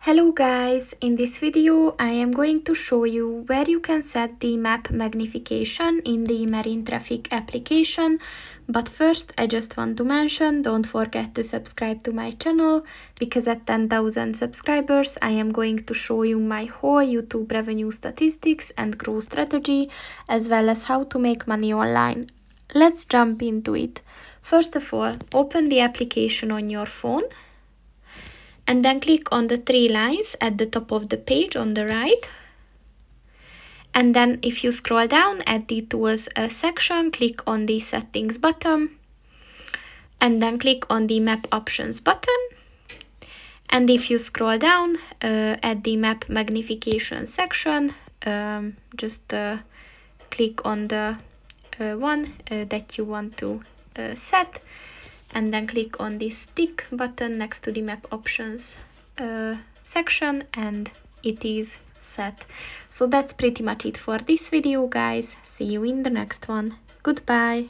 Hello guys, in this video I am going to show you where you can set the map magnification in the marine traffic application. But first I just want to mention, don't forget to subscribe to my channel, because at 10,000 subscribers I am going to show you my whole YouTube revenue statistics and growth strategy, as well as how to make money online. Let's jump into it. First of all, open the application on your phone. And then click on the three lines at the top of the page on the right. And then if you scroll down at the tools section, click on the settings button. And then click on the map options button. And if you scroll down at the map magnification section, just click on the one that you want to set. And then click on this tick button next to the map options section, and it is set. So that's pretty much it for this video, guys. See you in the next one. Goodbye.